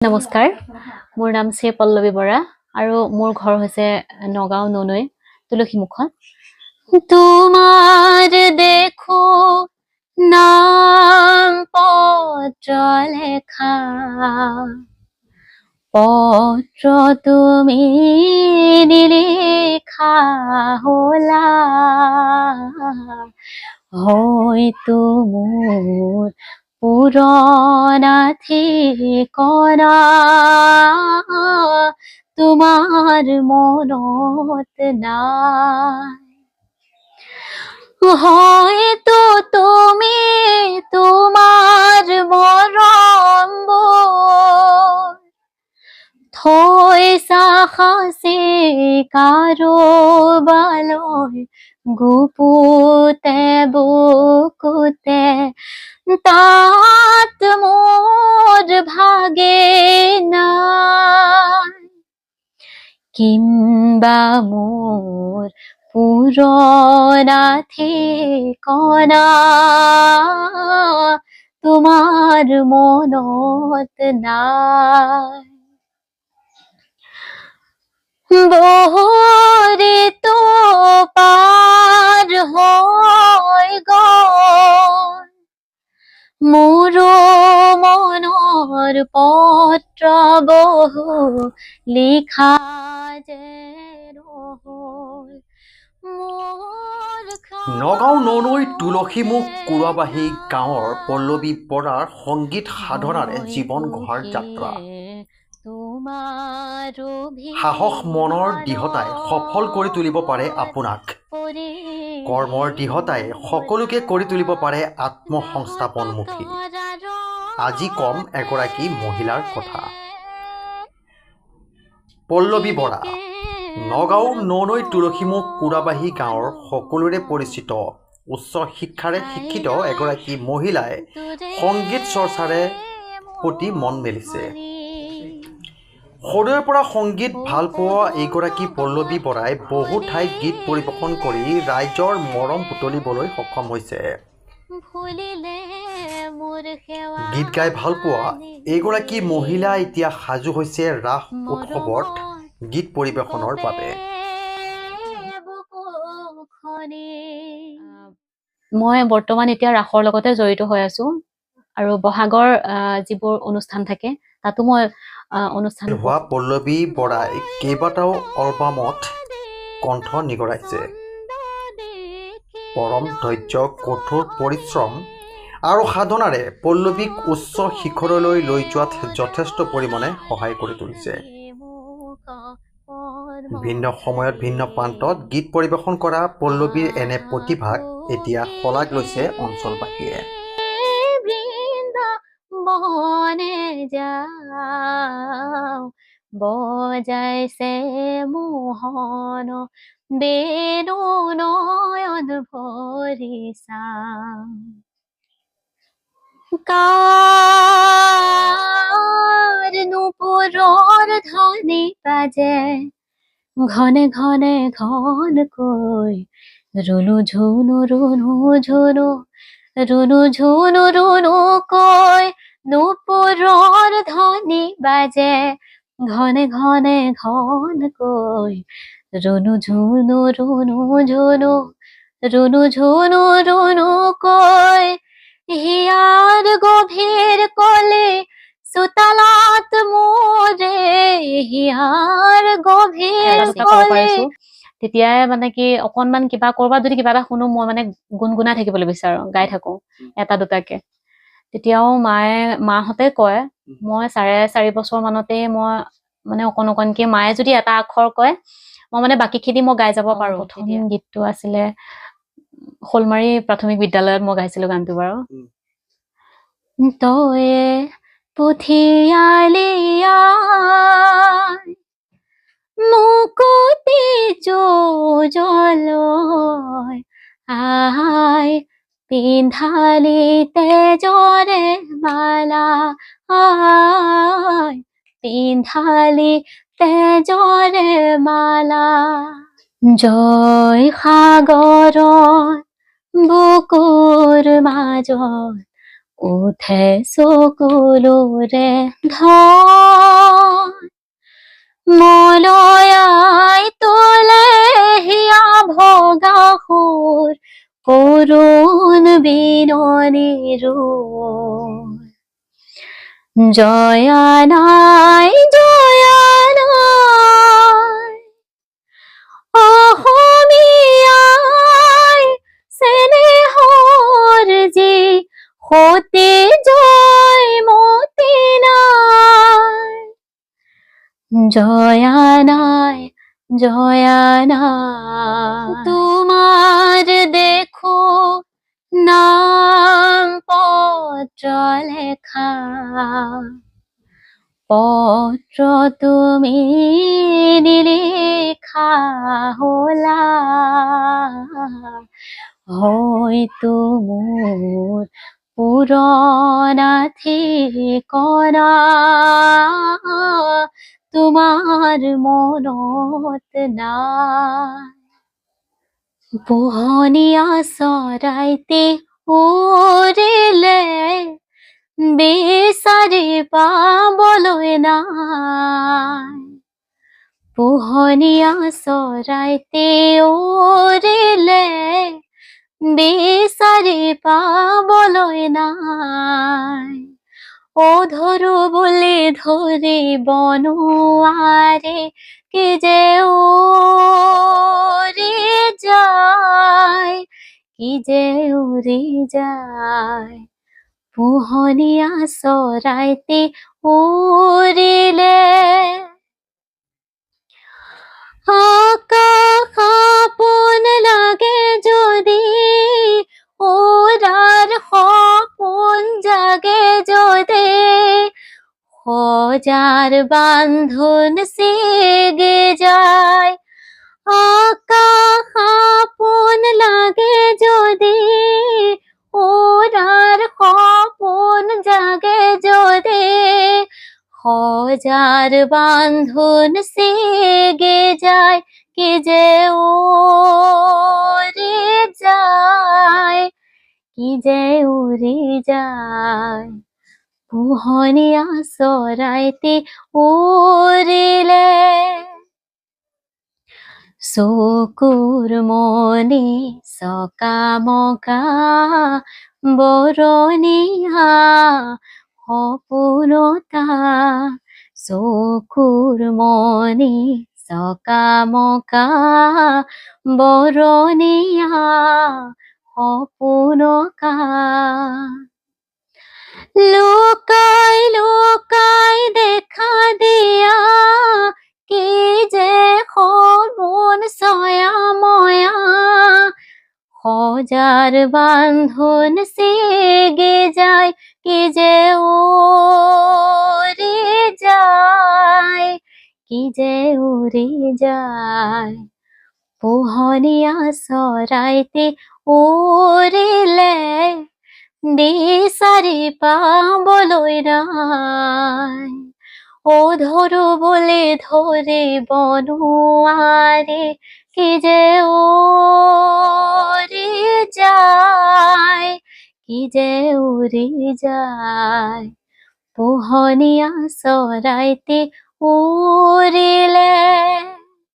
নমস্কাৰ, মোৰ নাম শ্ৰী পল্লৱী বৰা আৰু মোৰ ঘৰ হৈছে নগাঁও ননৈ তুলসীমুখত। তোমাৰ দেখো নাম পত্ৰ লেখা, পত্ৰ তুমি নিলিখা হলা, হয়তো মোৰ পুৰণা ঠিকনা তোমাৰ মনত নাই। হয়তো তুমি তোমাৰ মৰমবোৰ থৈছা সাঁচি কাৰোবালৈ গুপুতে বুকুতে, তাত মোৰ ভাগে নাই। কিম্বা মোৰ পুৰণা ঠিকনা তোমাৰ মনত নাই। বহু ঋতু পাৰ হৈ গল, মোৰো মনৰ পত্ৰ বহু লিখা যে নহল। নগাঁও ননৈ তুলসীমুখ কুৰাবাহী গাঁৱৰ পল্লৱী বৰাৰ সংগীত সাধনাৰে জীৱন গঢ়াৰ যাত্ৰা। সাহস মনৰ দৃঢ়তাই সফল কৰি তুলিব পাৰে আপোনাক। কৰ্মৰ দৃঢ়তাই সকলোকে কৰি তুলিব পাৰে আত্মসংস্থাপনমুখী। আজি কম এগৰাকী মহিলাৰ কথা। পল্লৱী বৰা নগাঁও ননৈ তুলসীমুখ কুৰাবাহী গাঁৱৰ সকলোৰে পৰিচিত উচ্চ শিক্ষাৰে শিক্ষিত এগৰাকী মহিলাই সংগীত চৰ্চাৰে প্ৰতি মন মেলিছে। সৰুৰে পৰা সংগীত ভাল পোৱা এইগৰাকী পল্লৱী বৰাই বহু ঠাইত গীত পৰিৱেশন কৰি ৰাইজৰ মৰম বুটলিবলৈ সক্ষম হৈছে। গীত গাই ভাল পোৱা এইগৰাকী মহিলা এতিয়া সাজু হৈছে ৰাস উৎসৱত গীত পৰিৱেশনৰ বাবে। মই বৰ্তমান এতিয়া ৰাসৰ লগতে জড়িত হৈ আছো আৰু বহাগৰ যিবোৰ অনুষ্ঠান থাকে তাতো মই অনুষ্ঠান হোৱা পল্লৱী বৰাই কেইবাটাও এলবামত কণ্ঠ নিগৰাইছে। পৰম ধৈৰ্য, কঠোৰ পৰিশ্ৰম আৰু সাধনাৰে পল্লৱীক উচ্চ শিখৰলৈ লৈ যোৱাত যথেষ্ট পৰিমাণে সহায় কৰি তুলিছে। ভিন্ন সময়ত ভিন্ন প্ৰান্তত গীত পৰিৱেশন কৰা পল্লৱীৰ এনে প্ৰতিভাক এতিয়া শলাগ লৈছে অঞ্চলবাসীয়ে। বনে যাও বজাইছে মোহন বেণু নয়ন ভৰি চাও, কাৰ নুপুৰৰ ধ্বনি বাজে ঘনে ঘনে ঘনকৈ, ৰুণু ঝুনু ৰুণু ঝুনু ৰুণু ঝুনু ৰুণুকৈ, নুপুৰৰ ধ্বনি বাজে ঘনে ঘনে ঘনকৈ, ৰুণু ঝুনু ৰুণু ঝুনু ৰুণু ঝুনু ৰুণুকৈ, হিয়াৰ গভীৰ কলি চোতালাত মোৰে হিয়াৰ গভীৰ কলি। তেতিয়াই মানে কি অকনমান কিবা কৰবাত যদি কিবা এটা শুনো মই মানে গুণগুণাই থাকিবলৈ বিচাৰো, গাই থাকো এটা দুটাকে। তেতিয়াও মাহঁতে কয়, মই 4.5 বছৰ মানতে মই মানে অকনকে মায়ে যদি এটা আখৰ কয় মই মানে বাকীখিনি মই গাই যাব পাৰো। প্ৰথম গীতটো আছিলে শোলমাৰী প্ৰাথমিক বিদ্যালয়ত মই গাইছিলো গানটো বাৰু। তয়ে পঠিয়ালি মুকুতি যোজলৈ, আই পিন্ধালি তেজৰে মালা, আই পিন্ধালি তেজৰে মালা, জয় সাগৰত বুকুৰ মাজত উঠে চকুলোৰে ধৰা, জয়া নাই জয়া নাই অসমীয়াই চেনেহৰ যি সতে জয়মতী নাই জয়া নাই জয়া নাই তোমার দেখো নাম পত্র লেখা পত্র তুমি নিলিখা হলা হয়তো মোর পুরনা ঠিকনা তোমার মনত নাই পোহনীয়া চৰাইতে উৰিলে বিচাৰি পাবলৈ নাই পোহনীয়া চৰাইতে উৰিলে বিচাৰি পাবলৈ নাই ধৰো বুলি ধৰিব নোৱাৰে কি যে উৰি যায় কি যে উৰি যায় পোহনীয়া চৰাইতে উৰিলে আকাশ আপোন লাগে যদি উৰাৰ সপোন জাগে যদি সজাৰ বান্ধোন ছিগে যায় আকাশ আপোন লাগে যদি উৰাৰ সপোন জাগে যদি সজাৰ বান্ধোন ছিগে যায় কি যে উৰি যায় কি যে উৰি যায় পোহনীয়া চৰাইতে উৰিলে চকুৰ মণি চকামকা বৰণীয়া সপোনতা চকুৰ মণি চকামকা বৰণীয়া সপোনকা লুকাই লুকাই দেখা দিয়া কি যে সপোন ছয়াময়া সজাৰ বান্ধোন ছিগে যায় কি যে উৰি যায় কি যে উৰি যায় পোহনীয়া চৰাইতে উৰিলে বিচাৰি পাবলৈ নাই ধৰো বুলি ধৰিব নোৱাৰে কি যে উৰি যায় কি যে উৰি যায় পোহনীয়া চৰাইতে উৰিলে